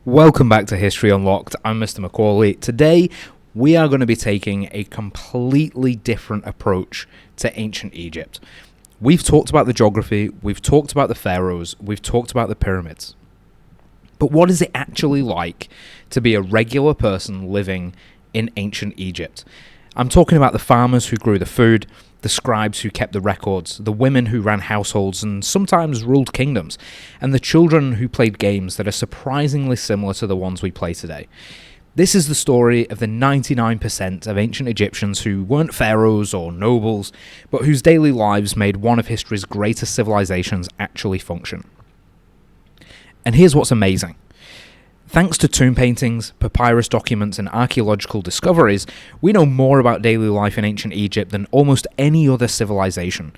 Welcome back to History Unlocked. I'm Mr. MacAulay. Today, we are going to be taking a completely different approach to ancient Egypt. We've talked about the geography, we've talked about the pharaohs, we've talked about the pyramids. But what is it actually like to be a regular person living in ancient Egypt? I'm talking about the farmers who grew the food, the scribes who kept the records, the women who ran households and sometimes ruled kingdoms, and the children who played games that are surprisingly similar to the ones we play today. This is the story of the 99% of ancient Egyptians who weren't pharaohs or nobles, but whose daily lives made one of history's greatest civilizations actually function. And here's what's amazing. Thanks to tomb paintings, papyrus documents, and archaeological discoveries, we know more about daily life in ancient Egypt than almost any other civilization.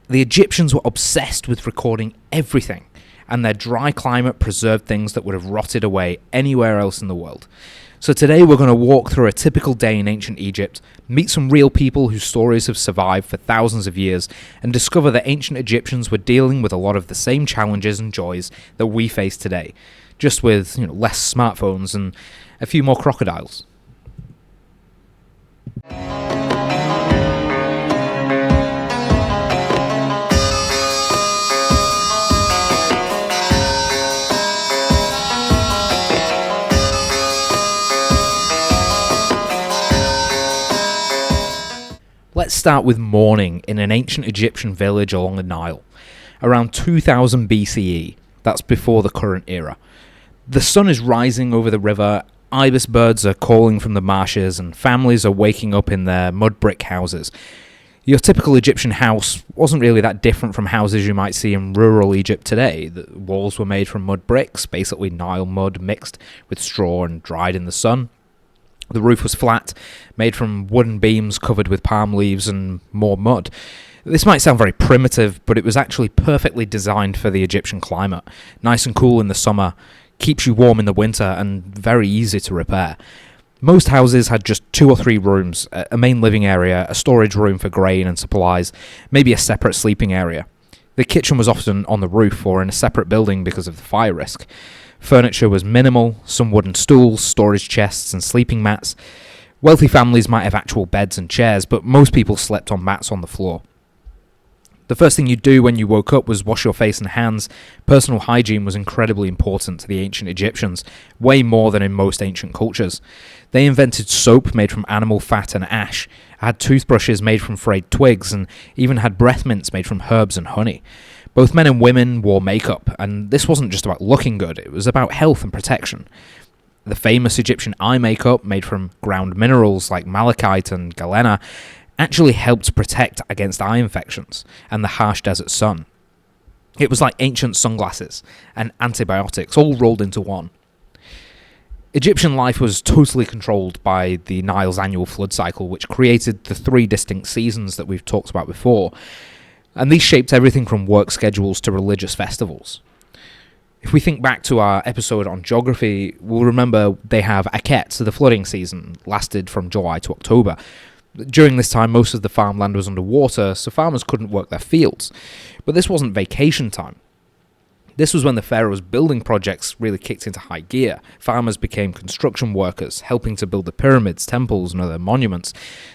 The Egyptians were obsessed with recording everything, and their dry climate preserved things that would have rotted away anywhere else in the world. So today we're going to walk through a typical day in ancient Egypt, meet some real people whose stories have survived for thousands of years, and discover that ancient Egyptians were dealing with a lot of the same challenges and joys that we face today, just with less smartphones and a few more crocodiles. Let's start with morning in an ancient Egyptian village along the Nile. Around 2000 BCE, that's before the current era. The sun is rising over the river, ibis birds are calling from the marshes, and families are waking up in their mud brick houses. Your typical Egyptian house wasn't really that different from houses you might see in rural Egypt today. The walls were made from mud bricks, basically Nile mud mixed with straw and dried in the sun. The roof was flat, made from wooden beams covered with palm leaves and more mud. This might sound very primitive, but it was actually perfectly designed for the Egyptian climate. Nice and cool in the summer, keeps you warm in the winter, and very easy to repair. Most houses had just 2 or 3 rooms, a main living area, a storage room for grain and supplies, maybe a separate sleeping area. The kitchen was often on the roof or in a separate building because of the fire risk. Furniture was minimal, some wooden stools, storage chests, and sleeping mats. Wealthy families might have actual beds and chairs, but most people slept on mats on the floor. The first thing you'd do when you woke up was wash your face and hands. Personal hygiene was incredibly important to the ancient Egyptians, way more than in most ancient cultures. They invented soap made from animal fat and ash, had toothbrushes made from frayed twigs, and even had breath mints made from herbs and honey. Both men and women wore makeup, and this wasn't just about looking good, it was about health and protection. The famous Egyptian eye makeup, made from ground minerals like malachite and galena, actually helped protect against eye infections and the harsh desert sun. It was like ancient sunglasses and antibiotics all rolled into one. Egyptian life was totally controlled by the Nile's annual flood cycle, which created the 3 distinct seasons that we've talked about before, and these shaped everything from work schedules to religious festivals. If we think back to our episode on geography, we'll remember they have Aket, so the flooding season lasted from July to October. During this time, most of the farmland was underwater, so farmers couldn't work their fields. But this wasn't vacation time. This was when the pharaoh's building projects really kicked into high gear. Farmers became construction workers, helping to build the pyramids, temples, and other monuments.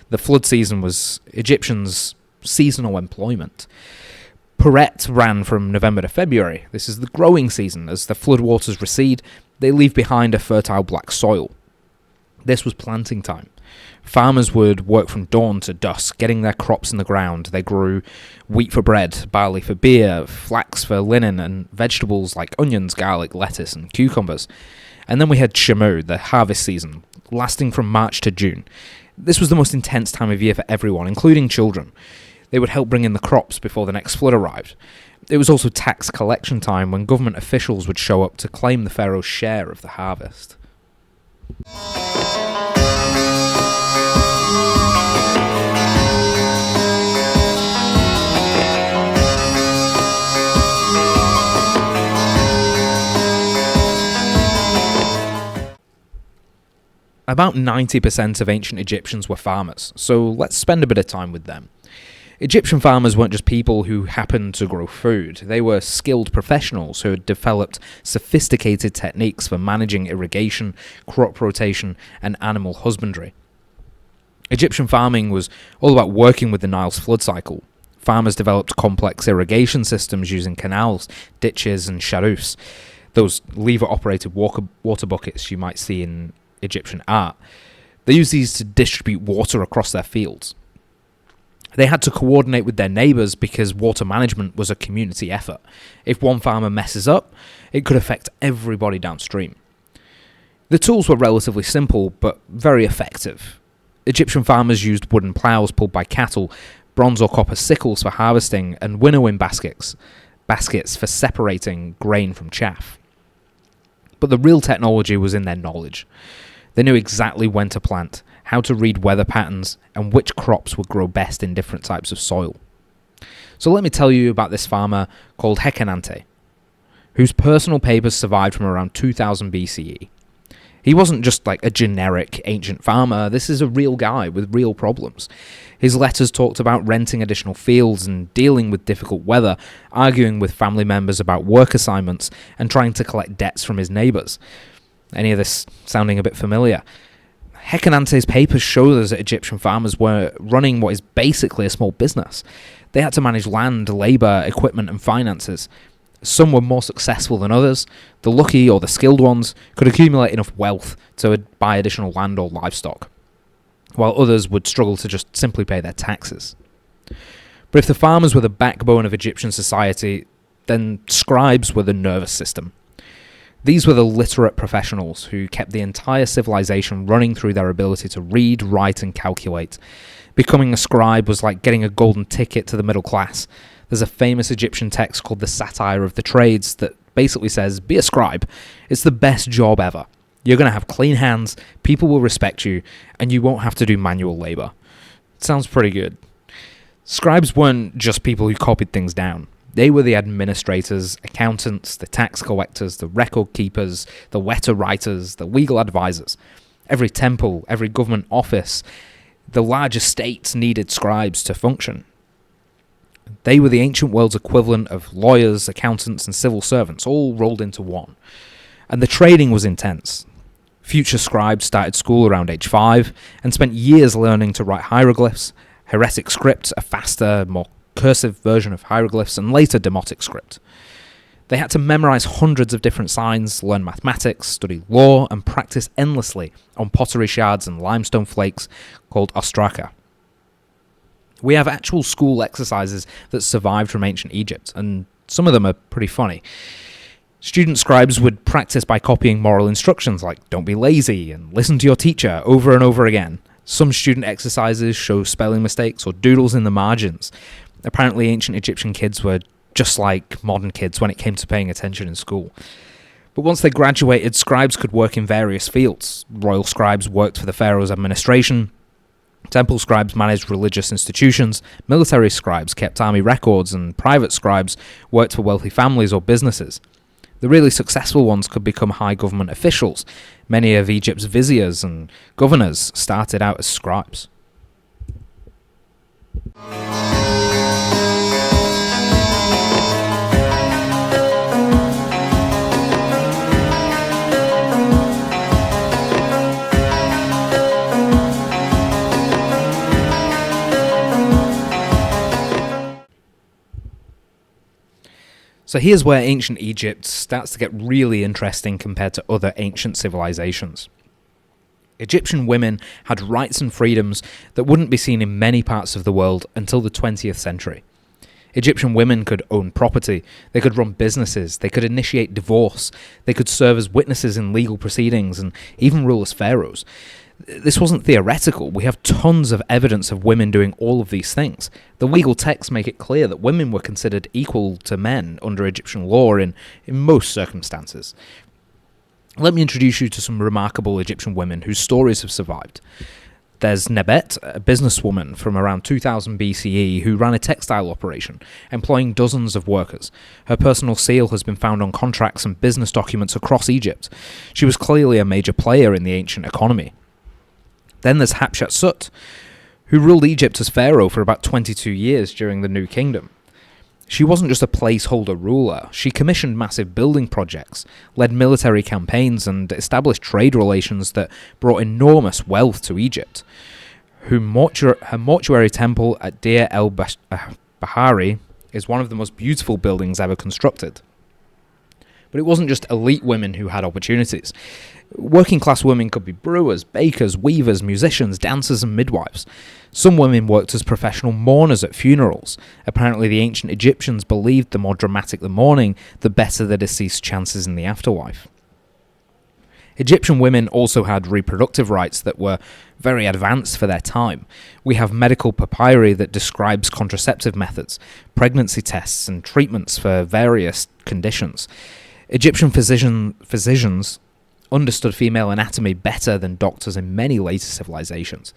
The flood season was Egyptians' seasonal employment. Puret ran from November to February. This is the growing season. As the floodwaters recede, they leave behind a fertile black soil. This was planting time. Farmers would work from dawn to dusk, getting their crops in the ground. They grew wheat for bread, barley for beer, flax for linen, and vegetables like onions, garlic, lettuce, and cucumbers. And then we had Shamu, the harvest season, lasting from March to June. This was the most intense time of year for everyone, including children. They would help bring in the crops before the next flood arrived. It was also tax collection time, when government officials would show up to claim the pharaoh's share of the harvest. About 90% of ancient Egyptians were farmers, so let's spend a bit of time with them. Egyptian farmers weren't just people who happened to grow food. They were skilled professionals who had developed sophisticated techniques for managing irrigation, crop rotation, and animal husbandry. Egyptian farming was all about working with the Nile's flood cycle. Farmers developed complex irrigation systems using canals, ditches, and sharoufs, those lever-operated water buckets you might see in Egyptian art. They used these to distribute water across their fields. They had to coordinate with their neighbours because water management was a community effort. If one farmer messes up, it could affect everybody downstream. The tools were relatively simple, but very effective. Egyptian farmers used wooden ploughs pulled by cattle, bronze or copper sickles for harvesting, and winnowing baskets for separating grain from chaff. But the real technology was in their knowledge. They knew exactly when to plant, how to read weather patterns, and which crops would grow best in different types of soil. So let me tell you about this farmer called Hekenante, whose personal papers survived from around 2000 BCE. He wasn't just like a generic ancient farmer. This is a real guy with real problems. His letters talked about renting additional fields and dealing with difficult weather, arguing with family members about work assignments, and trying to collect debts from his neighbours. Any of this sounding a bit familiar? Hekenante's papers show us that Egyptian farmers were running what is basically a small business. They had to manage land, labour, equipment and finances. Some were more successful than others. The lucky or the skilled ones could accumulate enough wealth to buy additional land or livestock, while others would struggle to just simply pay their taxes. But if the farmers were the backbone of Egyptian society, then scribes were the nervous system. These were the literate professionals who kept the entire civilization running through their ability to read, write, and calculate. Becoming a scribe was like getting a golden ticket to the middle class. There's a famous Egyptian text called the Satire of the Trades that basically says, be a scribe. It's the best job ever. You're going to have clean hands, people will respect you, and you won't have to do manual labour. It sounds pretty good. Scribes weren't just people who copied things down. They were the administrators, accountants, the tax collectors, the record keepers, the letter writers, the legal advisors. Every temple, every government office, the large estates needed scribes to function. They were the ancient world's equivalent of lawyers, accountants, and civil servants, all rolled into one. And the training was intense. Future scribes started school around age 5 and spent years learning to write hieroglyphs, heretic script, a faster, more cursive version of hieroglyphs, and later demotic script. They had to memorize hundreds of different signs, learn mathematics, study law, and practice endlessly on pottery shards and limestone flakes called ostraka. We have actual school exercises that survived from ancient Egypt, and some of them are pretty funny. Student scribes would practice by copying moral instructions like don't be lazy and listen to your teacher over and over again. Some student exercises show spelling mistakes or doodles in the margins. Apparently, ancient Egyptian kids were just like modern kids when it came to paying attention in school. But once they graduated, scribes could work in various fields. Royal scribes worked for the pharaoh's administration. Temple scribes managed religious institutions. Military scribes kept army records, and private scribes worked for wealthy families or businesses. The really successful ones could become high government officials. Many of Egypt's viziers and governors started out as scribes. So here's where ancient Egypt starts to get really interesting compared to other ancient civilizations. Egyptian women had rights and freedoms that wouldn't be seen in many parts of the world until the 20th century. Egyptian women could own property, they could run businesses, they could initiate divorce, they could serve as witnesses in legal proceedings, and even rule as pharaohs. This wasn't theoretical. We have tons of evidence of women doing all of these things. The legal texts make it clear that women were considered equal to men under Egyptian law in most circumstances. Let me introduce you to some remarkable Egyptian women whose stories have survived. There's Nebet, a businesswoman from around 2000 BCE who ran a textile operation, employing dozens of workers. Her personal seal has been found on contracts and business documents across Egypt. She was clearly a major player in the ancient economy. Then there's Hatshepsut, who ruled Egypt as pharaoh for about 22 years during the New Kingdom. She wasn't just a placeholder ruler, she commissioned massive building projects, led military campaigns, and established trade relations that brought enormous wealth to Egypt. Her mortuary temple at Deir el-Bahari is one of the most beautiful buildings ever constructed. But it wasn't just elite women who had opportunities. Working class women could be brewers, bakers, weavers, musicians, dancers, and midwives. Some women worked as professional mourners at funerals. Apparently the ancient Egyptians believed the more dramatic the mourning, the better the deceased's chances in the afterlife. Egyptian women also had reproductive rights that were very advanced for their time. We have medical papyri that describes contraceptive methods, pregnancy tests, and treatments for various conditions. Egyptian physicians understood female anatomy better than doctors in many later civilizations.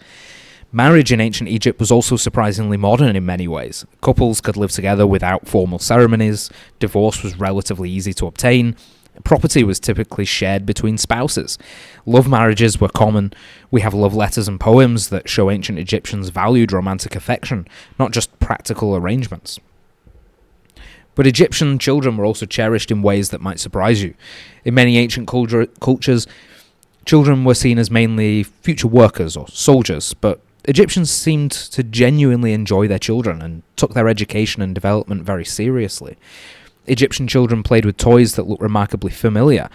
Marriage in ancient Egypt was also surprisingly modern in many ways. Couples could live together without formal ceremonies, divorce was relatively easy to obtain, property was typically shared between spouses. Love marriages were common. We have love letters and poems that show ancient Egyptians valued romantic affection, not just practical arrangements. But Egyptian children were also cherished in ways that might surprise you. In many ancient cultures, children were seen as mainly future workers or soldiers, but Egyptians seemed to genuinely enjoy their children and took their education and development very seriously. Egyptian children played with toys that looked remarkably familiar.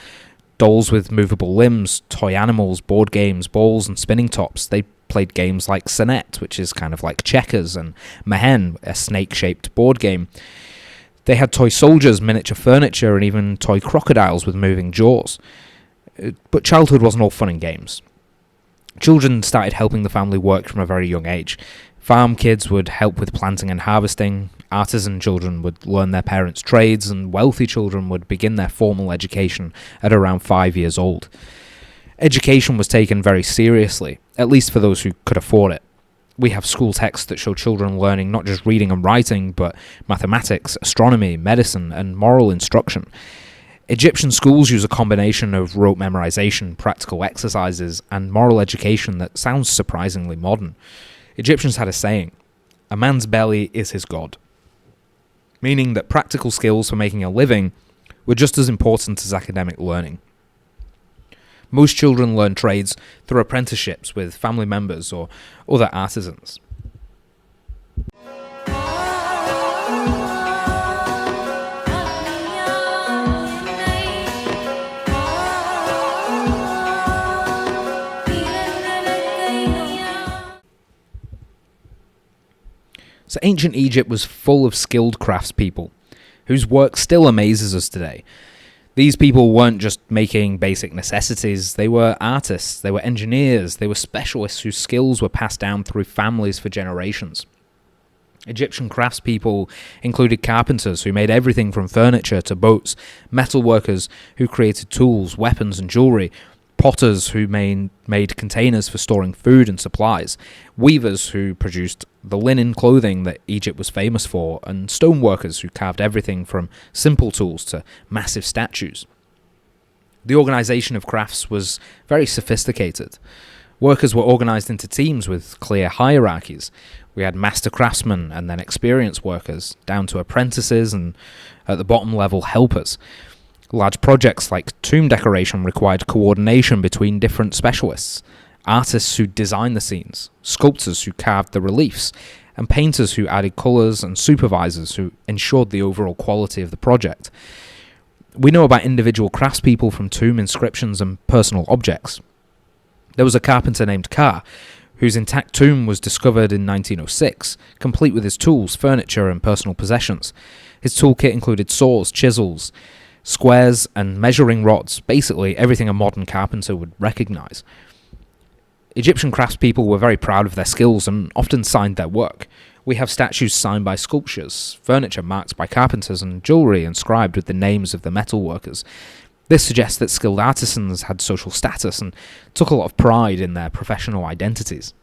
Dolls with movable limbs, toy animals, board games, balls, and spinning tops. They played games like Senet, which is kind of like checkers, and Mehen, a snake-shaped board game. They had toy soldiers, miniature furniture, and even toy crocodiles with moving jaws. But childhood wasn't all fun and games. Children started helping the family work from a very young age. Farm kids would help with planting and harvesting, artisan children would learn their parents' trades, and wealthy children would begin their formal education at around 5 years old. Education was taken very seriously, at least for those who could afford it. We have school texts that show children learning not just reading and writing, but mathematics, astronomy, medicine, and moral instruction. Egyptian schools use a combination of rote memorization, practical exercises, and moral education that sounds surprisingly modern. Egyptians had a saying, "A man's belly is his god," meaning that practical skills for making a living were just as important as academic learning. Most children learn trades through apprenticeships with family members or other artisans. So ancient Egypt was full of skilled craftspeople, whose work still amazes us today. These people weren't just making basic necessities, they were artists, they were engineers, they were specialists whose skills were passed down through families for generations. Egyptian craftspeople included carpenters who made everything from furniture to boats, metal workers who created tools, weapons and jewelry, potters who made containers for storing food and supplies, weavers who produced the linen clothing that Egypt was famous for, and stoneworkers who carved everything from simple tools to massive statues. The organization of crafts was very sophisticated. Workers were organized into teams with clear hierarchies. We had master craftsmen and then experienced workers, down to apprentices and, at the bottom level, helpers. Large projects like tomb decoration required coordination between different specialists, artists who designed the scenes, sculptors who carved the reliefs, and painters who added colours and supervisors who ensured the overall quality of the project. We know about individual craftspeople from tomb inscriptions and personal objects. There was a carpenter named Ka, whose intact tomb was discovered in 1906, complete with his tools, furniture and personal possessions. His toolkit included saws, chisels, squares and measuring rods, basically everything a modern carpenter would recognise. Egyptian craftspeople were very proud of their skills and often signed their work. We have statues signed by sculptors, furniture marked by carpenters, and jewellery inscribed with the names of the metal workers. This suggests that skilled artisans had social status and took a lot of pride in their professional identities.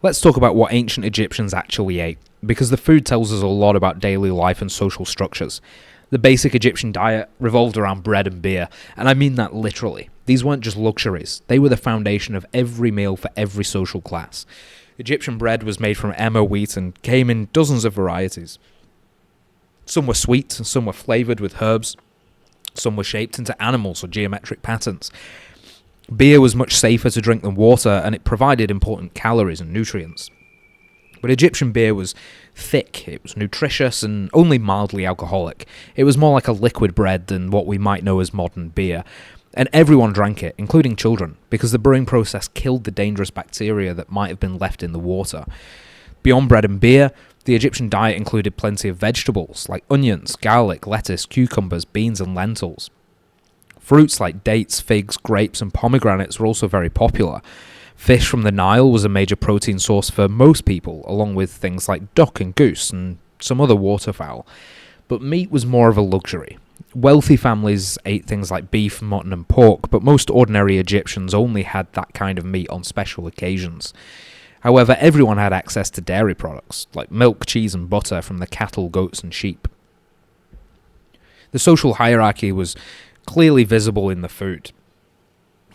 Let's talk about what ancient Egyptians actually ate, because the food tells us a lot about daily life and social structures. The basic Egyptian diet revolved around bread and beer, and I mean that literally. These weren't just luxuries, they were the foundation of every meal for every social class. Egyptian bread was made from emmer wheat and came in dozens of varieties. Some were sweet, some were flavoured with herbs, some were shaped into animals or geometric patterns. Beer was much safer to drink than water, and it provided important calories and nutrients. But Egyptian beer was thick, it was nutritious, and only mildly alcoholic. It was more like a liquid bread than what we might know as modern beer. And everyone drank it, including children, because the brewing process killed the dangerous bacteria that might have been left in the water. Beyond bread and beer, the Egyptian diet included plenty of vegetables, like onions, garlic, lettuce, cucumbers, beans, and lentils. Fruits like dates, figs, grapes, and pomegranates were also very popular. Fish from the Nile was a major protein source for most people, along with things like duck and goose and some other waterfowl. But meat was more of a luxury. Wealthy families ate things like beef, mutton, and pork, but most ordinary Egyptians only had that kind of meat on special occasions. However, everyone had access to dairy products, like milk, cheese, and butter from the cattle, goats, and sheep. The social hierarchy was clearly visible in the food.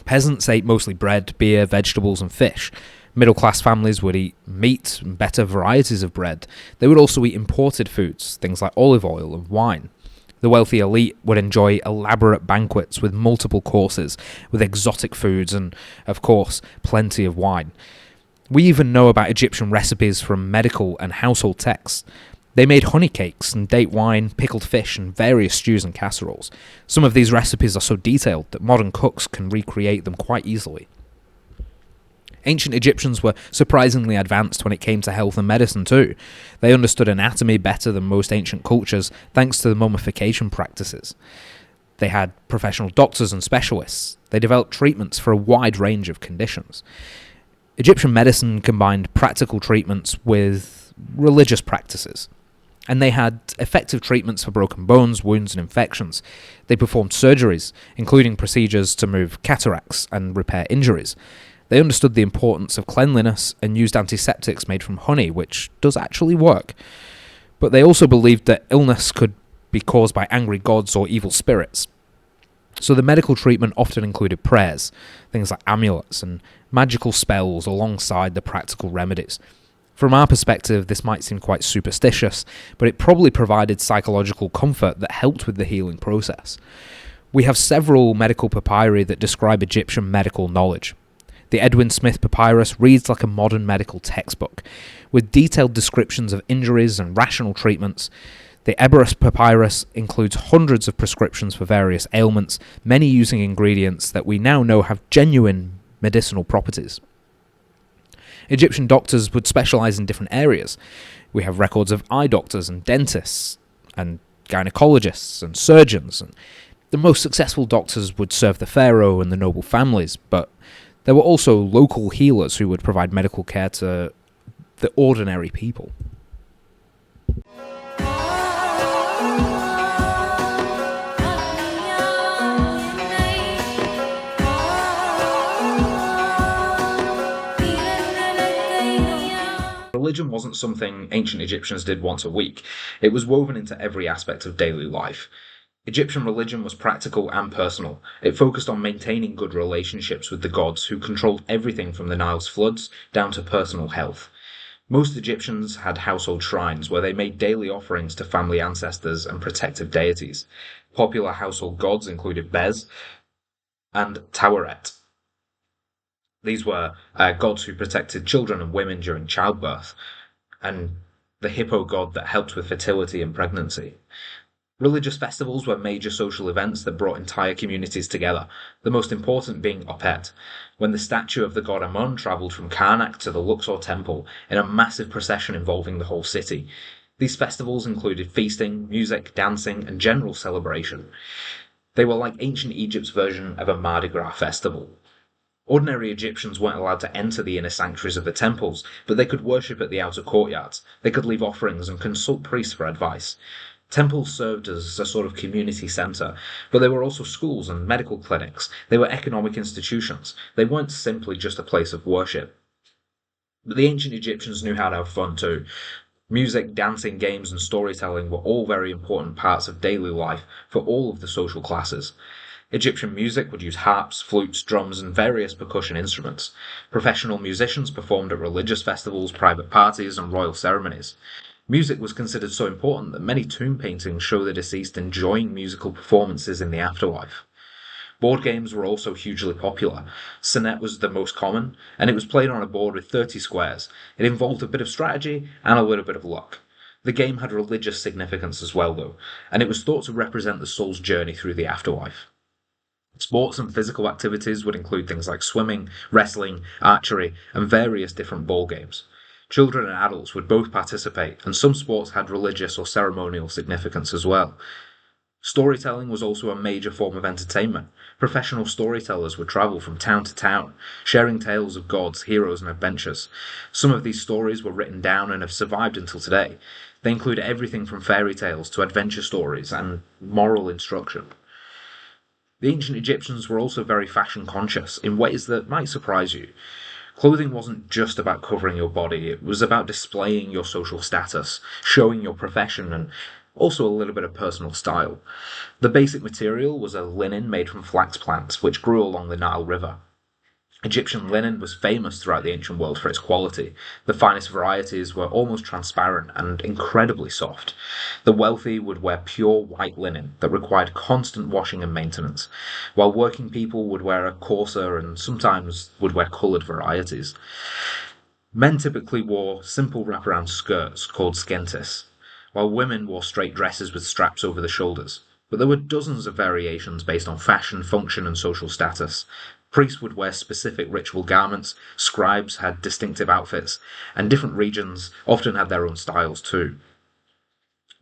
Peasants ate mostly bread, beer, vegetables, and fish. Middle-class families would eat meat and better varieties of bread. They would also eat imported foods, things like olive oil and wine. The wealthy elite would enjoy elaborate banquets with multiple courses, with exotic foods and, of course, plenty of wine. We even know about Egyptian recipes from medical and household texts. They made honey cakes and date wine, pickled fish, and various stews and casseroles. Some of these recipes are so detailed that modern cooks can recreate them quite easily. Ancient Egyptians were surprisingly advanced when it came to health and medicine too. They understood anatomy better than most ancient cultures thanks to the mummification practices. They had professional doctors and specialists. They developed treatments for a wide range of conditions. Egyptian medicine combined practical treatments with religious practices. And they had effective treatments for broken bones, wounds, and infections. They performed surgeries, including procedures to remove cataracts and repair injuries. They understood the importance of cleanliness and used antiseptics made from honey, which does actually work. But they also believed that illness could be caused by angry gods or evil spirits. So the medical treatment often included prayers, things like amulets, and magical spells alongside the practical remedies. From our perspective, this might seem quite superstitious, but it probably provided psychological comfort that helped with the healing process. We have several medical papyri that describe Egyptian medical knowledge. The Edwin Smith Papyrus reads like a modern medical textbook, with detailed descriptions of injuries and rational treatments. The Eborus Papyrus includes hundreds of prescriptions for various ailments, many using ingredients that we now know have genuine medicinal properties. Egyptian doctors would specialize in different areas. We have records of eye doctors and dentists and gynecologists and surgeons. And the most successful doctors would serve the pharaoh and the noble families, but there were also local healers who would provide medical care to the ordinary people. Religion wasn't something ancient Egyptians did once a week. It was woven into every aspect of daily life. Egyptian religion was practical and personal. It focused on maintaining good relationships with the gods who controlled everything from the Nile's floods down to personal health. Most Egyptians had household shrines where they made daily offerings to family ancestors and protective deities. Popular household gods included Bez and Taweret. These were gods who protected children and women during childbirth, and the hippo god that helped with fertility and pregnancy. Religious festivals were major social events that brought entire communities together, the most important being Opet, when the statue of the god Amun travelled from Karnak to the Luxor temple in a massive procession involving the whole city. These festivals included feasting, music, dancing, and general celebration. They were like ancient Egypt's version of a Mardi Gras festival. Ordinary Egyptians weren't allowed to enter the inner sanctuaries of the temples, but they could worship at the outer courtyards. They could leave offerings and consult priests for advice. Temples served as a sort of community centre, but they were also schools and medical clinics. They were economic institutions. They weren't simply just a place of worship. But the ancient Egyptians knew how to have fun too. Music, dancing, games, and storytelling were all very important parts of daily life for all of the social classes. Egyptian music would use harps, flutes, drums, and various percussion instruments. Professional musicians performed at religious festivals, private parties, and royal ceremonies. Music was considered so important that many tomb paintings show the deceased enjoying musical performances in the afterlife. Board games were also hugely popular. Senet was the most common, and it was played on a board with 30 squares. It involved a bit of strategy and a little bit of luck. The game had religious significance as well, though, and it was thought to represent the soul's journey through the afterlife. Sports and physical activities would include things like swimming, wrestling, archery, and various different ball games. Children and adults would both participate, and some sports had religious or ceremonial significance as well. Storytelling was also a major form of entertainment. Professional storytellers would travel from town to town, sharing tales of gods, heroes, and adventures. Some of these stories were written down and have survived until today. They include everything from fairy tales to adventure stories and moral instruction. The ancient Egyptians were also very fashion conscious in ways that might surprise you. Clothing wasn't just about covering your body, it was about displaying your social status, showing your profession, and also a little bit of personal style. The basic material was a linen made from flax plants, which grew along the Nile River. Egyptian linen was famous throughout the ancient world for its quality. The finest varieties were almost transparent and incredibly soft. The wealthy would wear pure white linen that required constant washing and maintenance, while working people would wear a coarser and sometimes would wear coloured varieties. Men typically wore simple wraparound skirts called skentis, while women wore straight dresses with straps over the shoulders. But there were dozens of variations based on fashion, function, and social status. Priests would wear specific ritual garments, scribes had distinctive outfits, and different regions often had their own styles too.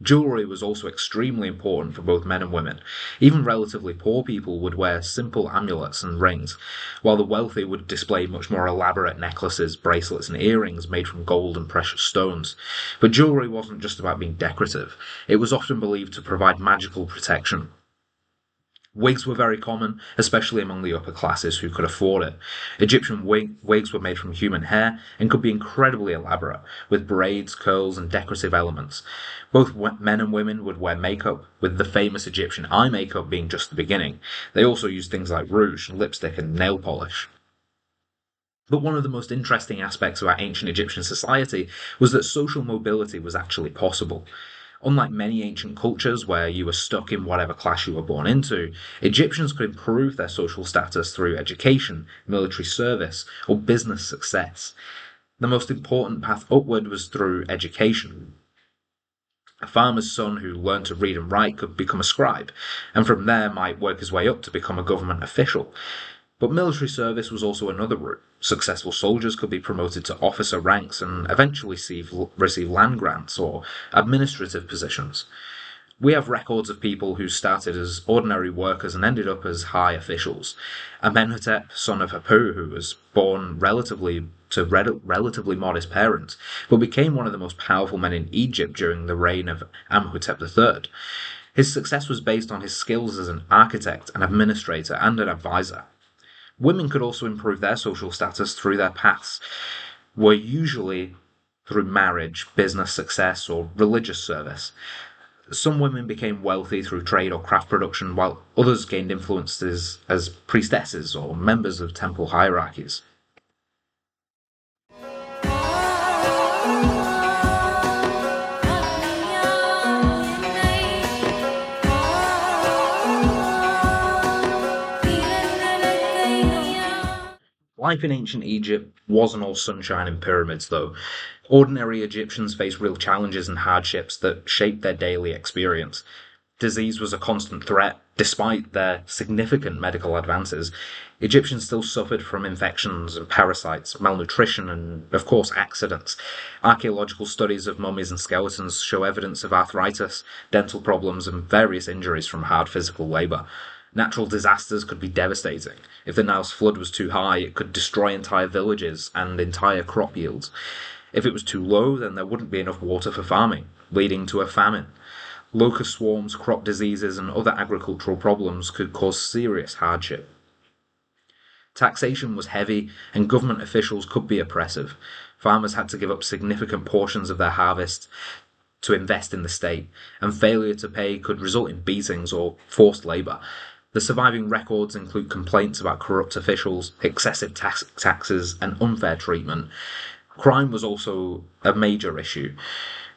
Jewellery was also extremely important for both men and women. Even relatively poor people would wear simple amulets and rings, while the wealthy would display much more elaborate necklaces, bracelets, and earrings made from gold and precious stones. But jewellery wasn't just about being decorative, it was often believed to provide magical protection. Wigs were very common, especially among the upper classes who could afford it. Egyptian wigs were made from human hair and could be incredibly elaborate, with braids, curls, and decorative elements. Both men and women would wear makeup, with the famous Egyptian eye makeup being just the beginning. They also used things like rouge, lipstick, and nail polish. But one of the most interesting aspects about ancient Egyptian society was that social mobility was actually possible. Unlike many ancient cultures where you were stuck in whatever class you were born into, Egyptians could improve their social status through education, military service, or business success. The most important path upward was through education. A farmer's son who learned to read and write could become a scribe, and from there might work his way up to become a government official. But military service was also another route. Successful soldiers could be promoted to officer ranks and eventually receive land grants or administrative positions. We have records of people who started as ordinary workers and ended up as high officials. Amenhotep, son of Hapu, who was born relatively modest parents, but became one of the most powerful men in Egypt during the reign of Amenhotep III. His success was based on his skills as an architect, an administrator, and an advisor. Women could also improve their social status through their paths, were usually through marriage, business success, or religious service. Some women became wealthy through trade or craft production, while others gained influences as priestesses or members of temple hierarchies. Life in ancient Egypt wasn't all sunshine and pyramids, though. Ordinary Egyptians faced real challenges and hardships that shaped their daily experience. Disease was a constant threat. Despite their significant medical advances, Egyptians still suffered from infections and parasites, malnutrition, and, of course, accidents. Archaeological studies of mummies and skeletons show evidence of arthritis, dental problems, and various injuries from hard physical labour. Natural disasters could be devastating. If the Nile's flood was too high, it could destroy entire villages and entire crop yields. If it was too low, then there wouldn't be enough water for farming, leading to a famine. Locust swarms, crop diseases, and other agricultural problems could cause serious hardship. Taxation was heavy, and government officials could be oppressive. Farmers had to give up significant portions of their harvest to invest in the state, and failure to pay could result in beatings or forced labour. The surviving records include complaints about corrupt officials, excessive taxes, and unfair treatment. Crime was also a major issue.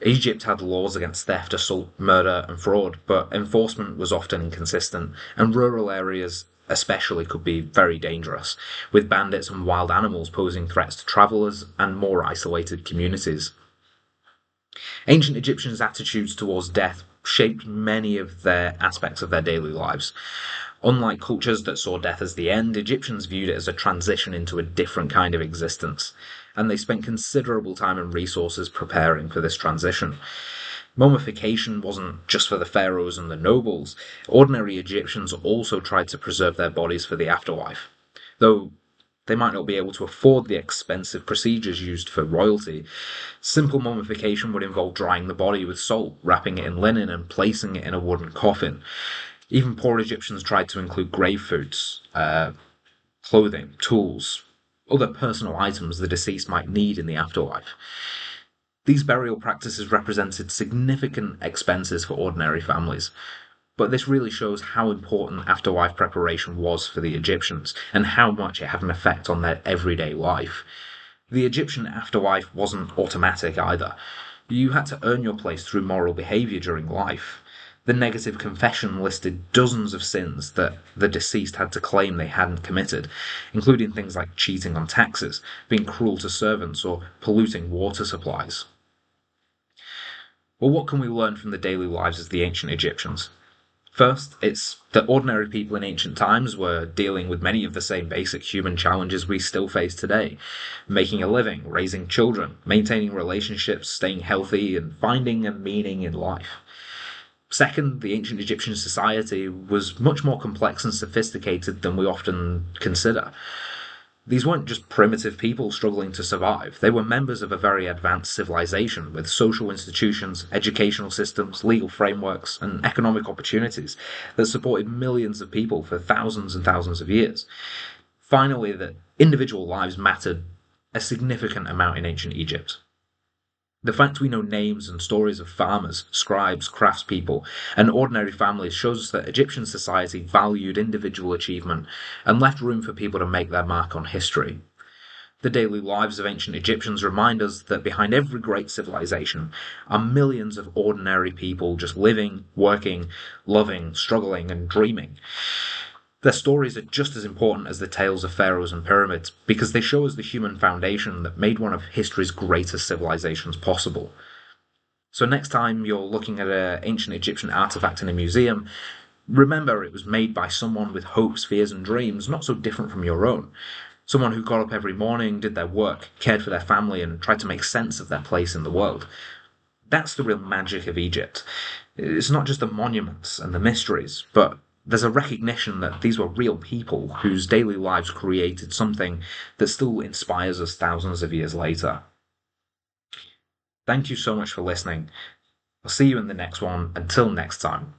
Egypt had laws against theft, assault, murder, and fraud, but enforcement was often inconsistent, and rural areas especially could be very dangerous, with bandits and wild animals posing threats to travellers and more isolated communities. Ancient Egyptians' attitudes towards death shaped many of their aspects of their daily lives. Unlike cultures that saw death as the end, Egyptians viewed it as a transition into a different kind of existence, and they spent considerable time and resources preparing for this transition. Mummification wasn't just for the pharaohs and the nobles. Ordinary Egyptians also tried to preserve their bodies for the afterlife. Though they might not be able to afford the expensive procedures used for royalty, simple mummification would involve drying the body with salt, wrapping it in linen, and placing it in a wooden coffin. Even poor Egyptians tried to include grave foods, clothing, tools, other personal items the deceased might need in the afterlife. These burial practices represented significant expenses for ordinary families, but this really shows how important afterlife preparation was for the Egyptians and how much it had an effect on their everyday life. The Egyptian afterlife wasn't automatic either. You had to earn your place through moral behaviour during life. The negative confession listed dozens of sins that the deceased had to claim they hadn't committed, including things like cheating on taxes, being cruel to servants, or polluting water supplies. Well, what can we learn from the daily lives of the ancient Egyptians? First, it's that ordinary people in ancient times were dealing with many of the same basic human challenges we still face today: making a living, raising children, maintaining relationships, staying healthy, and finding a meaning in life. Second, the ancient Egyptian society was much more complex and sophisticated than we often consider. These weren't just primitive people struggling to survive. They were members of a very advanced civilization with social institutions, educational systems, legal frameworks, and economic opportunities that supported millions of people for thousands and thousands of years. Finally, that individual lives mattered a significant amount in ancient Egypt. The fact we know names and stories of farmers, scribes, craftspeople, and ordinary families shows us that Egyptian society valued individual achievement and left room for people to make their mark on history. The daily lives of ancient Egyptians remind us that behind every great civilization are millions of ordinary people just living, working, loving, struggling, and dreaming. Their stories are just as important as the tales of pharaohs and pyramids because they show us the human foundation that made one of history's greatest civilizations possible. So next time you're looking at an ancient Egyptian artifact in a museum, remember it was made by someone with hopes, fears, and dreams not so different from your own. Someone who got up every morning, did their work, cared for their family, and tried to make sense of their place in the world. That's the real magic of Egypt. It's not just the monuments and the mysteries, but there's a recognition that these were real people whose daily lives created something that still inspires us thousands of years later. Thank you so much for listening. I'll see you in the next one. Until next time.